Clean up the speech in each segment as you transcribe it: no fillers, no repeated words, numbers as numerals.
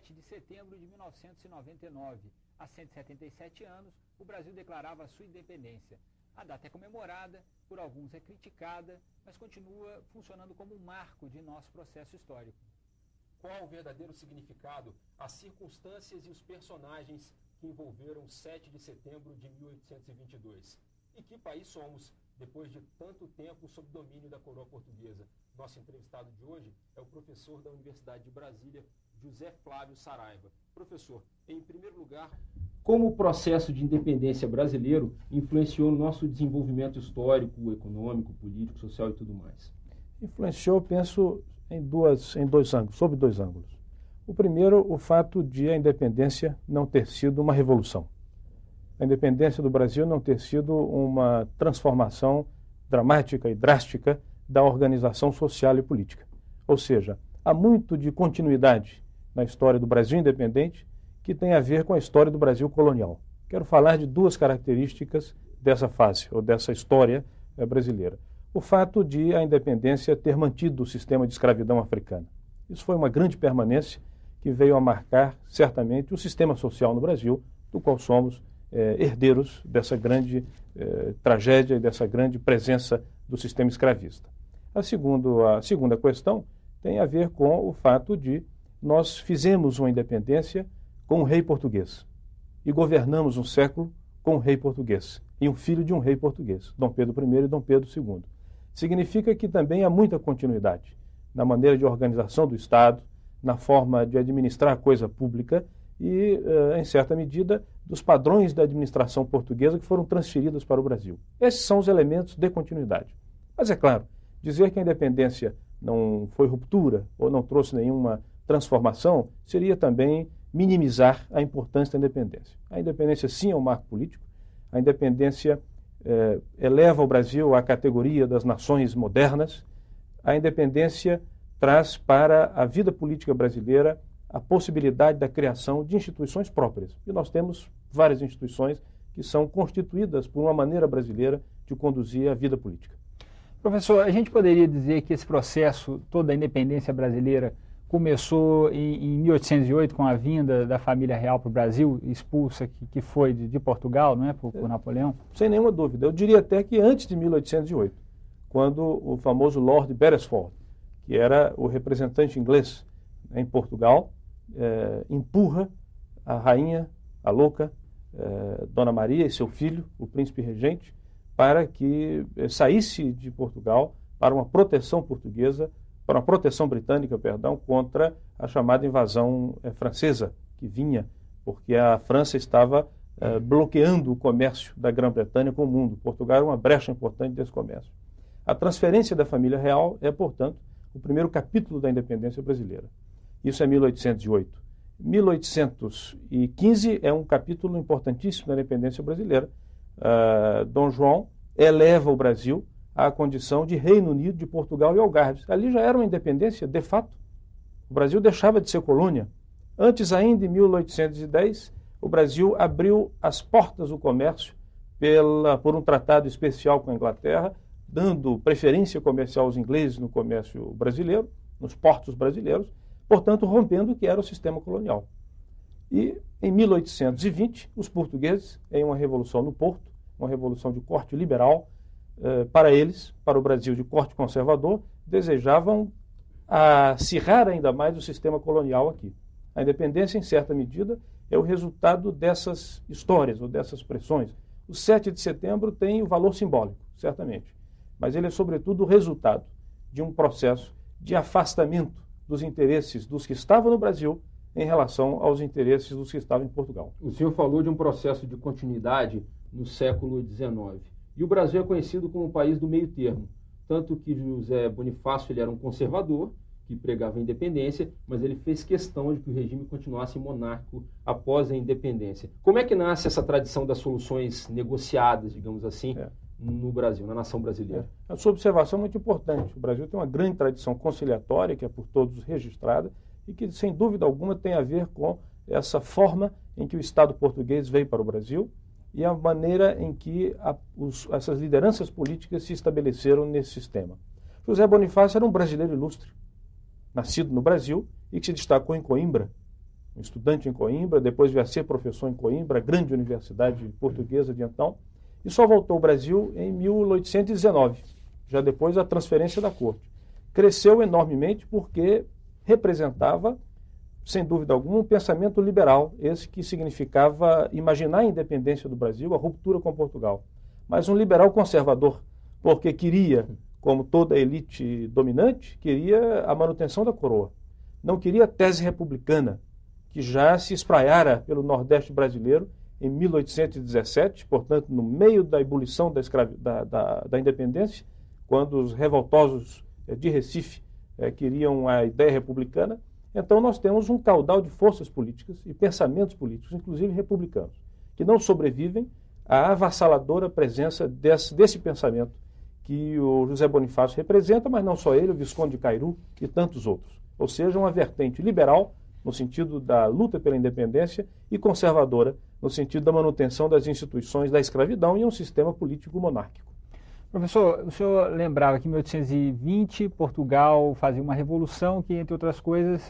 7 de setembro de 1999. Há 177 anos, o Brasil declarava a sua independência. A data é comemorada, por alguns é criticada, mas continua funcionando como um marco de nosso processo histórico. Qual o verdadeiro significado, as circunstâncias e os personagens que envolveram 7 de setembro de 1822? E que país somos, depois de tanto tempo sob domínio da coroa portuguesa? Nosso entrevistado de hoje é o professor da Universidade de Brasília, José Flávio Saraiva. Professor, em primeiro lugar, como o processo de independência brasileiro influenciou o nosso desenvolvimento histórico, econômico, político, social e tudo mais? Influenciou, penso, sob dois ângulos. O primeiro, o fato de a independência não ter sido uma revolução. A independência do Brasil não ter sido uma transformação dramática e drástica da organização social e política. Ou seja, há muito de continuidade na história do Brasil independente que tem a ver com a história do Brasil colonial. Quero falar de duas características dessa fase, ou dessa história brasileira. O fato de a independência ter mantido o sistema de escravidão africana. Isso foi uma grande permanência que veio a marcar, certamente, o sistema social no Brasil, do qual somos herdeiros dessa grande tragédia e dessa grande presença do sistema escravista. A segunda questão tem a ver com o fato de nós fizemos uma independência com um rei português e governamos um século com um rei português e um filho de um rei português, Dom Pedro I e Dom Pedro II. Significa que também há muita continuidade na maneira de organização do Estado, na forma de administrar a coisa pública e, em certa medida, dos padrões da administração portuguesa que foram transferidos para o Brasil. Esses são os elementos de continuidade. Mas, é claro, dizer que a independência não foi ruptura ou não trouxe nenhuma transformação seria também minimizar a importância da independência. A independência, sim, é um marco político. A independência eleva o Brasil à categoria das nações modernas. A independência traz para a vida política brasileira a possibilidade da criação de instituições próprias. E nós temos várias instituições que são constituídas por uma maneira brasileira de conduzir a vida política. Professor, a gente poderia dizer que esse processo, toda a independência brasileira, começou em 1808 com a vinda da família real para o Brasil, expulsa que foi de Portugal, não é, por Napoleão? Sem nenhuma dúvida. Eu diria até que antes de 1808, quando o famoso Lord Beresford, que era o representante inglês em Portugal, empurra a rainha, a louca, Dona Maria e seu filho, o príncipe regente, para que saísse de Portugal para uma proteção portuguesa, para uma proteção britânica, contra a chamada invasão francesa, que vinha, porque a França estava bloqueando o comércio da Grã-Bretanha com o mundo. Portugal era uma brecha importante desse comércio. A transferência da família real é, portanto, o primeiro capítulo da independência brasileira. Isso é 1808. 1815 é um capítulo importantíssimo da independência brasileira. Dom João eleva o Brasil à condição de Reino Unido de Portugal e Algarves. Ali já era uma independência de fato. O Brasil deixava de ser colônia. Antes ainda, em 1810, o Brasil abriu as portas do comércio por um tratado especial com a Inglaterra, dando preferência comercial aos ingleses no comércio brasileiro, nos portos brasileiros, portanto, rompendo o que era o sistema colonial. E, em 1820, os portugueses, em uma revolução no Porto, uma revolução de corte liberal, para eles, para o Brasil de corte conservador, desejavam acirrar ainda mais o sistema colonial aqui. A independência, em certa medida, é o resultado dessas histórias ou dessas pressões. O 7 de setembro tem o valor simbólico, certamente, mas ele é, sobretudo, o resultado de um processo de afastamento dos interesses dos que estavam no Brasil em relação aos interesses dos que estavam em Portugal. O senhor falou de um processo de continuidade no século XIX. E o Brasil é conhecido como o país do meio termo. Tanto que José Bonifácio ele era um conservador, que pregava a independência, mas ele fez questão de que o regime continuasse monárquico após a independência. Como é que nasce essa tradição das soluções negociadas, digamos assim, no Brasil, na nação brasileira? A sua observação é muito importante. O Brasil tem uma grande tradição conciliatória, que é por todos registrada, e que, sem dúvida alguma, tem a ver com essa forma em que o Estado português veio para o Brasil e a maneira em que essas lideranças políticas se estabeleceram nesse sistema. José Bonifácio era um brasileiro ilustre, nascido no Brasil e que se destacou em Coimbra, um estudante em Coimbra, depois veio a ser professor em Coimbra, a grande universidade portuguesa de então, e só voltou ao Brasil em 1819, já depois da transferência da corte. Cresceu enormemente porque representava, sem dúvida alguma, um pensamento liberal, esse que significava imaginar a independência do Brasil, a ruptura com Portugal. Mas um liberal conservador, porque queria, como toda a elite dominante, queria a manutenção da coroa. Não queria a tese republicana, que já se espraiara pelo Nordeste brasileiro em 1817, portanto, no meio da ebulição da independência, quando os revoltosos de Recife queriam a ideia republicana. Então nós temos um caudal de forças políticas e pensamentos políticos, inclusive republicanos, que não sobrevivem à avassaladora presença desse pensamento que o José Bonifácio representa, mas não só ele, o Visconde de Cairu e tantos outros. Ou seja, uma vertente liberal, no sentido da luta pela independência, e conservadora, no sentido da manutenção das instituições da escravidão e um sistema político monárquico. Professor, o senhor lembrava que em 1820 Portugal fazia uma revolução que, entre outras coisas,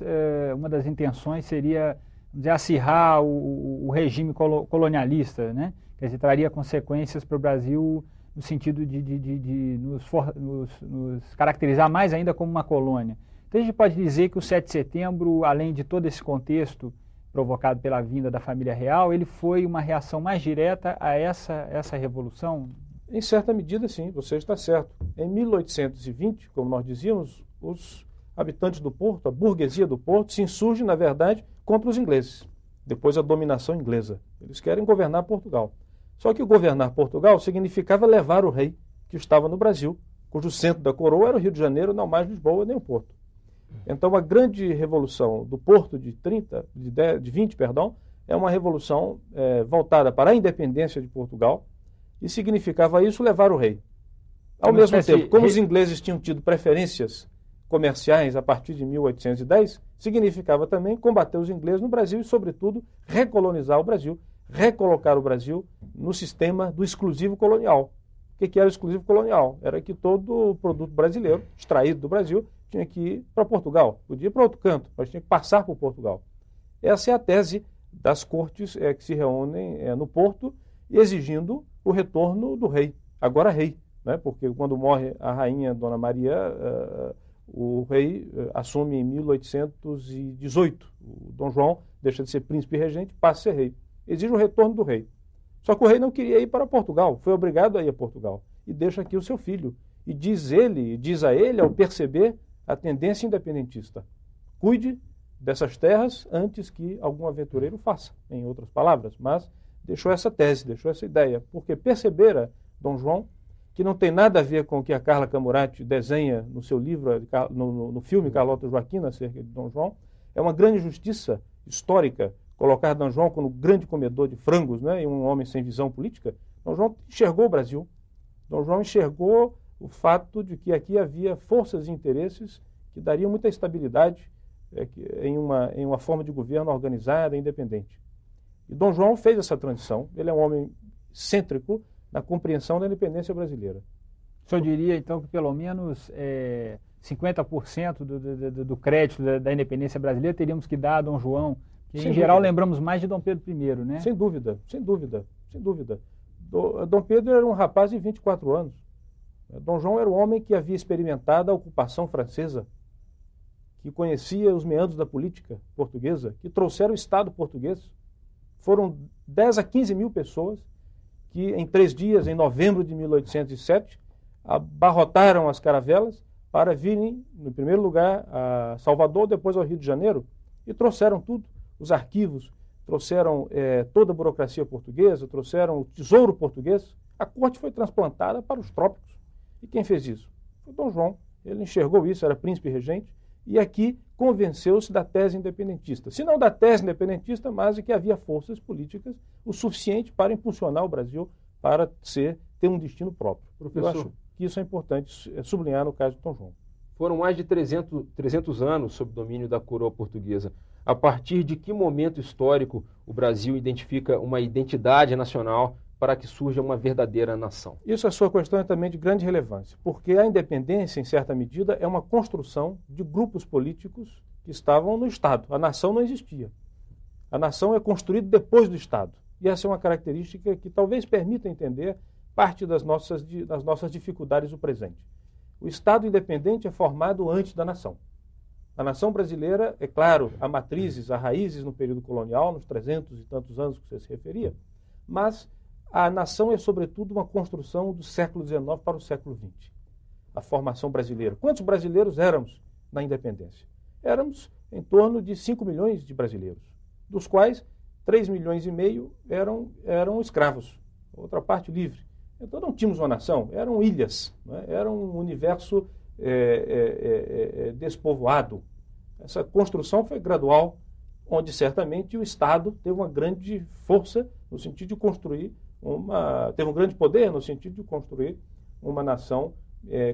uma das intenções seria, vamos dizer, acirrar o regime colonialista, né? Quer dizer, traria consequências para o Brasil no sentido de nos caracterizar mais ainda como uma colônia. Então a gente pode dizer que o 7 de setembro, além de todo esse contexto provocado pela vinda da família real, ele foi uma reação mais direta a essa revolução? Em certa medida, sim, você está certo. Em 1820, como nós dizíamos, os habitantes do Porto, a burguesia do Porto, se insurge, na verdade, contra os ingleses, depois da dominação inglesa. Eles querem governar Portugal. Só que governar Portugal significava levar o rei, que estava no Brasil, cujo centro da coroa era o Rio de Janeiro, não mais Lisboa nem o Porto. Então, a grande revolução do Porto de 20, é uma revolução voltada para a independência de Portugal, e significava isso levar o rei. Ao mesmo tempo, como os ingleses tinham tido preferências comerciais a partir de 1810, significava também combater os ingleses no Brasil e, sobretudo, recolonizar o Brasil, recolocar o Brasil no sistema do exclusivo colonial. O que era o exclusivo colonial? Era que todo o produto brasileiro, extraído do Brasil, tinha que ir para Portugal. Podia ir para outro canto, mas tinha que passar por Portugal. Essa é a tese das cortes que se reúnem no Porto, exigindo o retorno do rei, agora rei, né? Porque quando morre a rainha Dona Maria, o rei assume em 1818. O Dom João deixa de ser príncipe regente, passa a ser rei. Exige o retorno do rei. Só que o rei não queria ir para Portugal, foi obrigado a ir a Portugal. E deixa aqui o seu filho. E diz a ele, ao perceber a tendência independentista: cuide dessas terras antes que algum aventureiro faça, em outras palavras. Mas deixou essa tese, deixou essa ideia, porque percebera Dom João, que não tem nada a ver com o que a Carla Camurati desenha no seu livro, no filme Carlota Joaquina, acerca de Dom João. É uma grande justiça histórica colocar Dom João como grande comedor de frangos, né, e um homem sem visão política. Dom João enxergou o Brasil. Dom João enxergou o fato de que aqui havia forças e interesses que dariam muita estabilidade em uma forma de governo organizada e independente. E Dom João fez essa transição. Ele é um homem cêntrico na compreensão da independência brasileira. O senhor diria, então, que pelo menos 50% do crédito da independência brasileira teríamos que dar a Dom João, que em geral lembramos mais de Dom Pedro I, né? Sem dúvida, sem dúvida, sem dúvida. Dom Pedro era um rapaz de 24 anos. Dom João era um homem que havia experimentado a ocupação francesa, que conhecia os meandros da política portuguesa, que trouxeram o Estado português. Foram 10 a 15 mil pessoas que, em 3 dias, em novembro de 1807, abarrotaram as caravelas para virem, no primeiro lugar, a Salvador, depois ao Rio de Janeiro, e trouxeram tudo, os arquivos, trouxeram toda a burocracia portuguesa, trouxeram o tesouro português. A corte foi transplantada para os trópicos. E quem fez isso? Foi Dom João. Ele enxergou isso, era príncipe regente, e aqui convenceu-se da tese independentista. Se não da tese independentista, mas de que havia forças políticas o suficiente para impulsionar o Brasil para ter um destino próprio. Professor, eu acho que isso é importante sublinhar no caso de Dom João. Foram mais de 300 anos sob domínio da coroa portuguesa. A partir de que momento histórico o Brasil identifica uma identidade nacional para que surja uma verdadeira nação? Isso, a sua questão é também de grande relevância, porque a independência, em certa medida, é uma construção de grupos políticos que estavam no Estado. A nação não existia. A nação é construída depois do Estado. E essa é uma característica que talvez permita entender parte das nossas dificuldades do presente. O Estado independente é formado antes da nação. A nação brasileira, é claro, há matrizes, há raízes no período colonial, nos 300 e tantos anos que você se referia, mas a nação é, sobretudo, uma construção do século XIX para o século XX. A formação brasileira. Quantos brasileiros éramos na independência? Éramos em torno de 5 milhões de brasileiros, dos quais 3,5 milhões eram escravos, outra parte livre. Então não tínhamos uma nação, eram ilhas, né? Era um universo despovoado. Essa construção foi gradual, onde certamente o Estado teve uma grande força no sentido de construir teve um grande poder no sentido de construir uma nação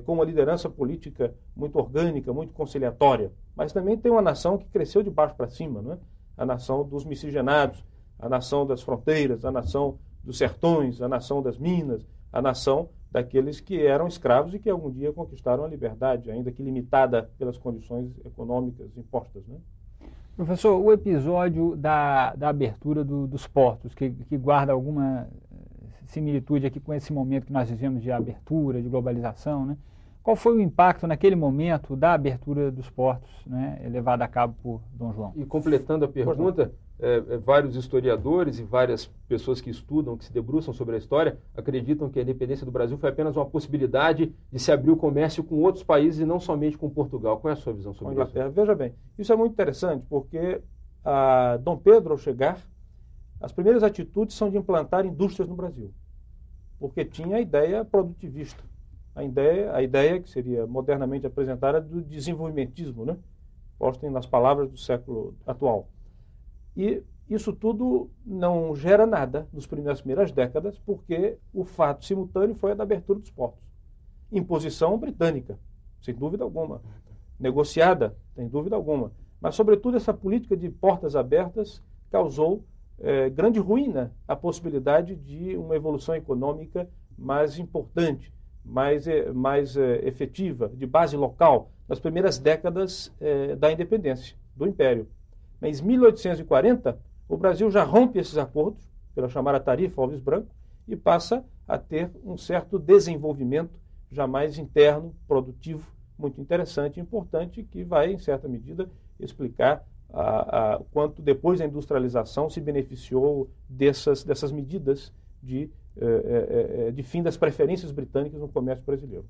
com uma liderança política muito orgânica, muito conciliatória. Mas também tem uma nação que cresceu de baixo para cima, não é? A nação dos miscigenados, a nação das fronteiras, a nação dos sertões, a nação das minas, a nação daqueles que eram escravos e que algum dia conquistaram a liberdade, ainda que limitada pelas condições econômicas impostas, né? Professor, o episódio da abertura dos portos, que guarda alguma similitude aqui com esse momento que nós vivemos de abertura, de globalização, né? Qual foi o impacto naquele momento da abertura dos portos, né, levada a cabo por Dom João? E completando a pergunta, vários historiadores e várias pessoas que estudam, que se debruçam sobre a história, acreditam que a independência do Brasil foi apenas uma possibilidade de se abrir o comércio com outros países e não somente com Portugal. Qual é a sua visão sobre isso? Veja bem, isso é muito interessante, porque Dom Pedro, ao chegar, as primeiras atitudes são de implantar indústrias no Brasil, porque tinha a ideia produtivista. A ideia que seria modernamente apresentada do desenvolvimentismo, né? Postem nas palavras do século atual. E isso tudo não gera nada nas primeiras décadas, porque o fato simultâneo foi a da abertura dos portos. Imposição britânica, sem dúvida alguma. Negociada, sem dúvida alguma. Mas, sobretudo, essa política de portas abertas causou grande ruína à possibilidade de uma evolução econômica mais importante, mais efetiva, de base local, nas primeiras décadas da independência do Império. Mas em 1840, o Brasil já rompe esses acordos, pela chamada Tarifa Alves Branco, e passa a ter um certo desenvolvimento já mais interno, produtivo, muito interessante e importante, que vai, em certa medida, explicar quanto depois da industrialização se beneficiou dessas medidas de fim das preferências britânicas no comércio brasileiro.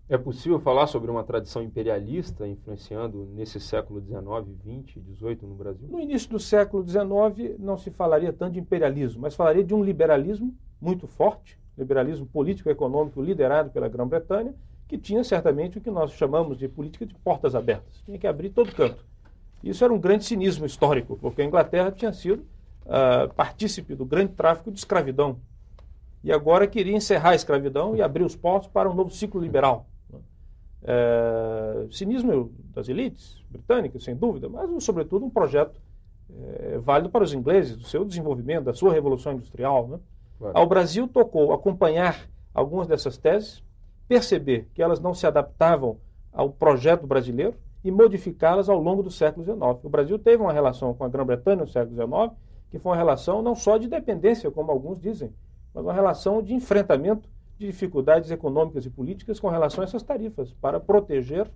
É possível falar sobre uma tradição imperialista influenciando nesse século XIX, XX e XVIII no Brasil? No início do século XIX não se falaria tanto de imperialismo, mas falaria de um liberalismo muito forte, liberalismo político-econômico liderado pela Grã-Bretanha, que tinha certamente o que nós chamamos de política de portas abertas. Tinha que abrir todo canto. Isso era um grande cinismo histórico, porque a Inglaterra tinha sido partícipe do grande tráfico de escravidão. E agora queria encerrar a escravidão e abrir os portos para um novo ciclo liberal. Cinismo das elites britânicas, sem dúvida, mas, sobretudo, um projeto válido para os ingleses, do seu desenvolvimento, da sua revolução industrial, né? Claro. Ao Brasil tocou acompanhar algumas dessas teses, perceber que elas não se adaptavam ao projeto brasileiro e modificá-las ao longo do século XIX. O Brasil teve uma relação com a Grã-Bretanha no século XIX, que foi uma relação não só de dependência, como alguns dizem, mas uma relação de enfrentamento de dificuldades econômicas e políticas com relação a essas tarifas, para proteger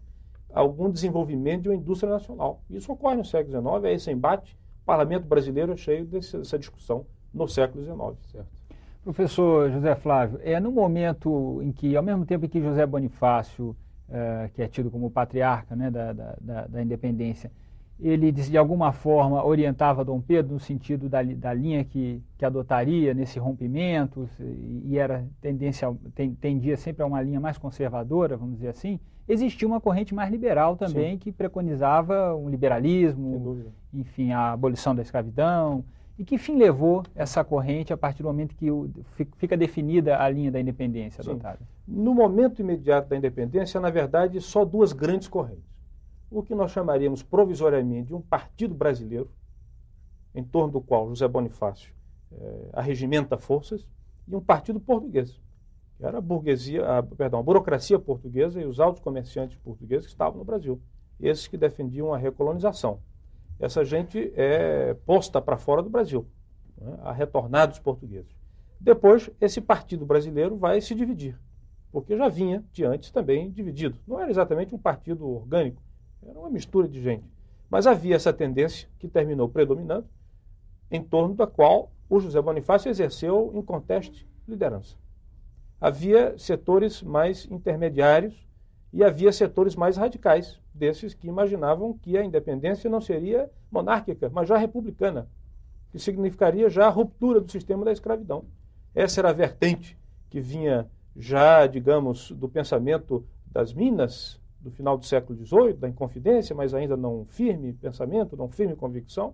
algum desenvolvimento de uma indústria nacional. Isso ocorre no século XIX, é esse embate. O parlamento brasileiro é cheio dessa discussão no século XIX. Certo. Professor José Flávio, no momento em que, ao mesmo tempo em que José Bonifácio, que é tido como patriarca, né, da independência, ele, de alguma forma, orientava Dom Pedro no sentido da linha que adotaria nesse rompimento, e tendia sempre a uma linha mais conservadora, vamos dizer assim. Existia uma corrente mais liberal também, sim, que preconizava um liberalismo, enfim, a abolição da escravidão. E que fim levou essa corrente a partir do momento que fica definida a linha da independência adotada? No momento imediato da independência, na verdade, só duas grandes correntes. O que nós chamaríamos provisoriamente de um partido brasileiro, em torno do qual José Bonifácio arregimenta forças, e um partido português, que era a burocracia portuguesa e os altos comerciantes portugueses que estavam no Brasil, esses que defendiam a recolonização. essa gente é posta para fora do Brasil, né, a retornar dos portugueses. Depois, esse partido brasileiro vai se dividir, porque já vinha de antes também dividido. Não era exatamente um partido orgânico, era uma mistura de gente. Mas havia essa tendência que terminou predominando, em torno da qual o José Bonifácio exerceu inconteste liderança. Havia setores mais intermediários e havia setores mais radicais, desses que imaginavam que a independência não seria monárquica, mas já republicana, que significaria já a ruptura do sistema da escravidão. Essa era a vertente que vinha já, digamos, do pensamento das Minas, do final do século XVIII, da Inconfidência, mas ainda não firme pensamento, não firme convicção,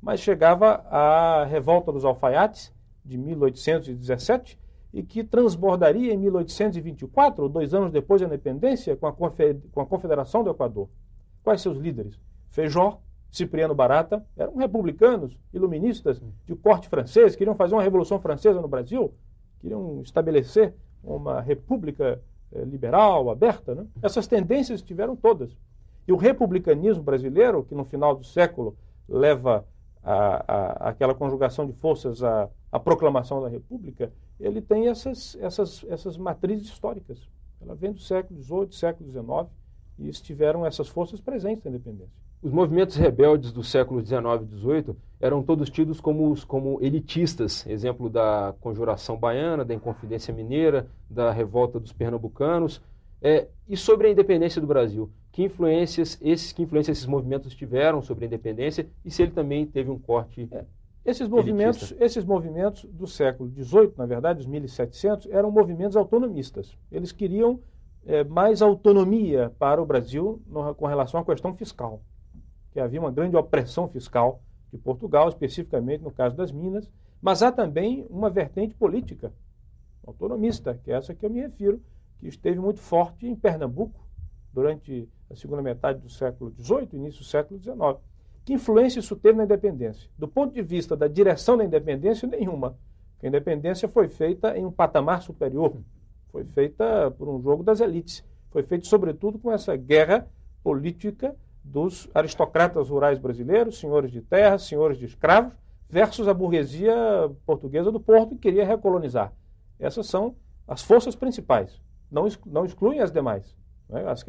mas chegava a Revolta dos Alfaiates, de 1817, e que transbordaria em 1824, 2 anos depois da independência, com a Confederação do Equador. Quais seus líderes? Feijó, Cipriano Barata, eram republicanos, iluministas de corte francês, queriam fazer uma revolução francesa no Brasil, queriam estabelecer uma república liberal, aberta, né? Essas tendências tiveram todas. E o republicanismo brasileiro, que no final do século leva aquela conjugação de forças à proclamação da República, ele tem essas matrizes históricas. Ela vem do século XVIII, século XIX, e estiveram essas forças presentes na independência. Os movimentos rebeldes do século XIX e XVIII eram todos tidos como elitistas, exemplo da Conjuração Baiana, da Inconfidência Mineira, da Revolta dos Pernambucanos. E sobre a independência do Brasil, que influências esses movimentos tiveram sobre a independência e se ele também teve um corte Esses movimentos do século XVIII, na verdade, os 1700, eram movimentos autonomistas. Eles queriam mais autonomia para o Brasil com relação à questão fiscal, que havia uma grande opressão fiscal de Portugal, especificamente no caso das Minas, mas há também uma vertente política autonomista, que é essa que eu me refiro, que esteve muito forte em Pernambuco durante a segunda metade do século XVIII, início do século XIX. Que influência isso teve na independência? Do ponto de vista da direção da independência, nenhuma. A independência foi feita em um patamar superior, foi feita por um jogo das elites, foi feita sobretudo com essa guerra política dos aristocratas rurais brasileiros, senhores de terra, senhores de escravos, versus a burguesia portuguesa do Porto que queria recolonizar. Essas são as forças principais. Não excluem as demais, né? as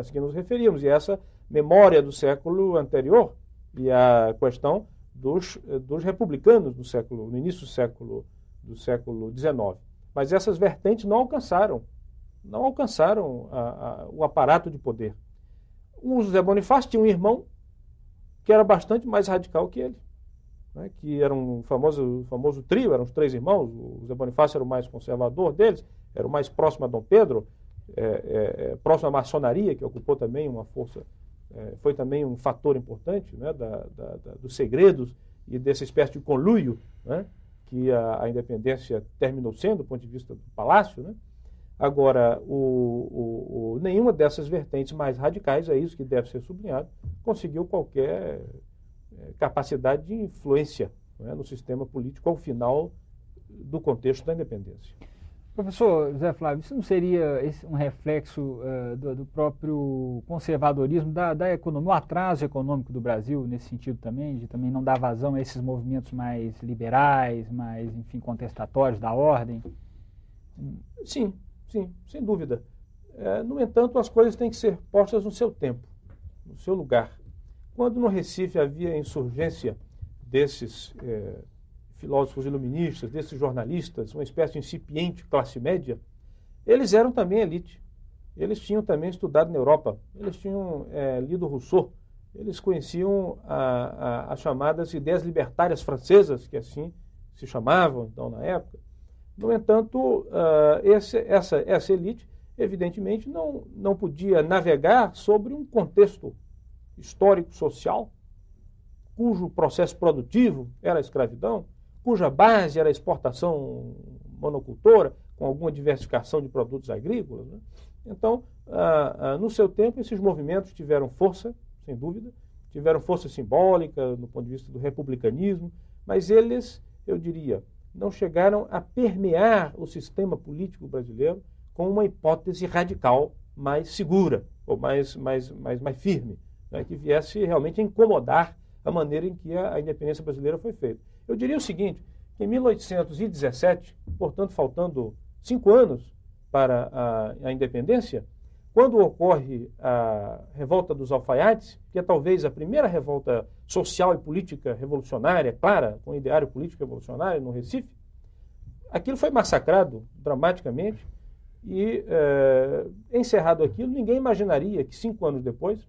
que nos referimos. E essa memória do século anterior e a questão dos republicanos no início do século XIX. Mas essas vertentes não alcançaram o aparato de poder. O José Bonifácio tinha um irmão que era bastante mais radical que ele, né, que era um famoso trio, eram os 3 irmãos. O José Bonifácio era o mais conservador deles, era o mais próximo a Dom Pedro, próximo à maçonaria, que ocupou também uma força, foi também um fator importante, né, dos segredos e dessa espécie de conluio, né, que a independência terminou sendo, do ponto de vista do palácio, né? Agora, nenhuma dessas vertentes mais radicais, é isso que deve ser sublinhado, conseguiu qualquer capacidade de influência, né, no sistema político ao final do contexto da independência. Professor José Flávio, isso não seria um reflexo do próprio conservadorismo da economia, o atraso econômico do Brasil nesse sentido também, de também não dar vazão a esses movimentos mais liberais, mais, enfim, contestatórios da ordem? Sim, sem dúvida. No entanto, as coisas têm que ser postas no seu tempo, no seu lugar. Quando no Recife havia insurgência desses filósofos iluministas, desses jornalistas, uma espécie de incipiente classe média, eles eram também elite. Eles tinham também estudado na Europa, eles tinham lido Rousseau, eles conheciam as chamadas ideias libertárias francesas, que assim se chamavam então na época. No entanto, essa elite, evidentemente, não podia navegar sobre um contexto histórico-social, cujo processo produtivo era a escravidão, cuja base era a exportação monocultora, com alguma diversificação de produtos agrícolas, né? Então, no seu tempo, esses movimentos tiveram força, sem dúvida, tiveram força simbólica, no ponto de vista do republicanismo, mas eles, eu diria, não chegaram a permear o sistema político brasileiro com uma hipótese radical mais segura, ou mais firme, né, que viesse realmente a incomodar a maneira em que a independência brasileira foi feita. Eu diria o seguinte, que em 1817, portanto faltando 5 anos para a independência, quando ocorre a revolta dos alfaiates, que é talvez a primeira revolta social e política revolucionária, clara, com ideário político revolucionário no Recife, aquilo foi massacrado dramaticamente e, encerrado aquilo, ninguém imaginaria que 5 anos depois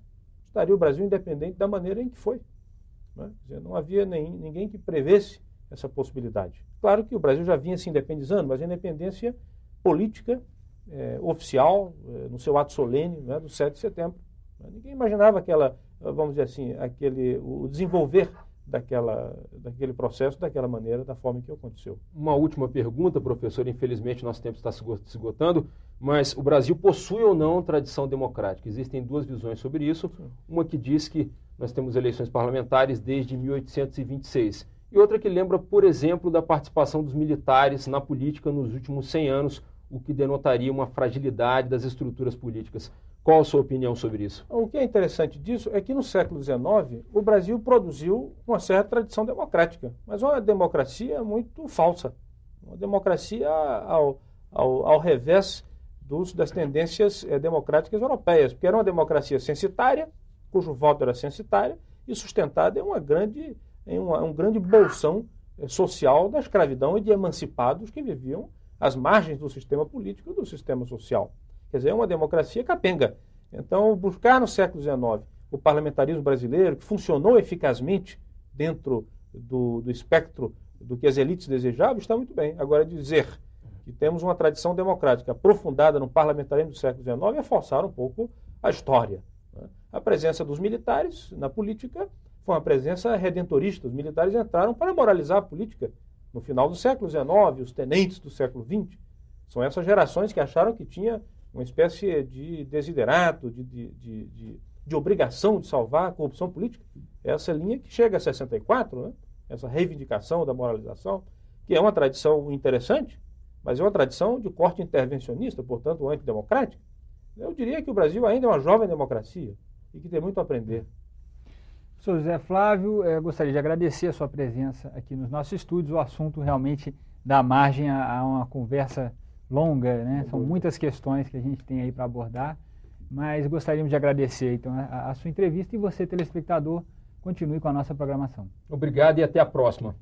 estaria o Brasil independente da maneira em que foi. Né? Quer dizer, não havia ninguém que prevesse essa possibilidade. Claro que o Brasil já vinha se independizando, mas a independência política, oficial, no seu ato solene, né, do 7 de setembro. Ninguém imaginava vamos dizer assim, o desenvolver daquele processo daquela maneira, da forma que aconteceu. Uma última pergunta, professor. Infelizmente, nosso tempo está se esgotando, mas o Brasil possui ou não tradição democrática? Existem 2 visões sobre isso. Uma que diz que nós temos eleições parlamentares desde 1826 e outra que lembra, por exemplo, da participação dos militares na política nos últimos 100 anos, o que denotaria uma fragilidade das estruturas políticas. Qual a sua opinião sobre isso? O que é interessante disso é que no século XIX o Brasil produziu uma certa tradição democrática, mas uma democracia muito falsa, uma democracia ao revés das tendências democráticas europeias, porque era uma democracia censitária, cujo voto era censitário e sustentada em um grande bolsão social da escravidão e de emancipados que viviam às margens do sistema político e do sistema social. Quer dizer, é uma democracia capenga. Então, buscar no século XIX o parlamentarismo brasileiro, que funcionou eficazmente dentro do espectro do que as elites desejavam, está muito bem. Agora, dizer que temos uma tradição democrática aprofundada no parlamentarismo do século XIX é forçar um pouco a história. Né? A presença dos militares na política foi uma presença redentorista. Os militares entraram para moralizar a política. No final do século XIX, os tenentes do século XX, são essas gerações que acharam que tinha uma espécie de desiderato, de obrigação de salvar a corrupção política. Essa linha que chega a 64, né? Essa reivindicação da moralização, que é uma tradição interessante, mas é uma tradição de corte intervencionista, portanto antidemocrática. Eu diria que o Brasil ainda é uma jovem democracia e que tem muito a aprender. Professor José Flávio, gostaria de agradecer a sua presença aqui nos nossos estúdios. O assunto realmente dá margem a uma conversa longa, né? São muitas questões que a gente tem aí para abordar, mas gostaríamos de agradecer então a sua entrevista e você, telespectador, continue com a nossa programação. Obrigado e até a próxima.